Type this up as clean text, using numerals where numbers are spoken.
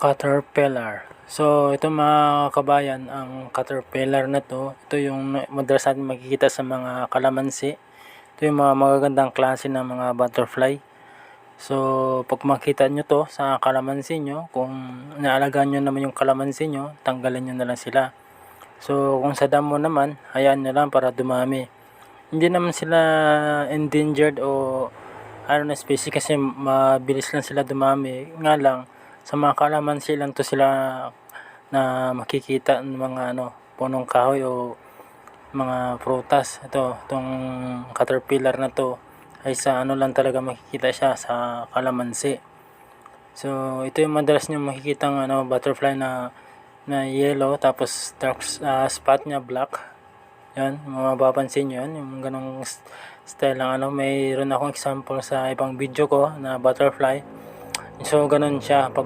Caterpillar. So, ito mga kabayan, ang caterpillar na to, ito yung madalas natin makikita sa mga kalamansi. Ito yung mga magagandang klase ng mga butterfly. So, pag makita nyo to sa kalamansi nyo, kung naalagaan nyo naman yung kalamansi nyo, tanggalin nyo na lang sila. So, kung sa damo naman, hayaan nyo lang para dumami. Hindi naman sila endangered o ano na species kasi mabilis lang sila dumami. Nga lang, sa mga kalamansi lang to sila na makikita ng mga punong kahoy o mga prutas. Itong caterpillar na to ay sa lang talaga makikita siya sa kalamansi. So, ito yung madalas nyo makikita ng butterfly na yellow tapos dark spot niya black. Yan, mapapansin nyo yan, yung ganong style ng mayroon akong example sa ibang video ko na butterfly. So, ganun siya pag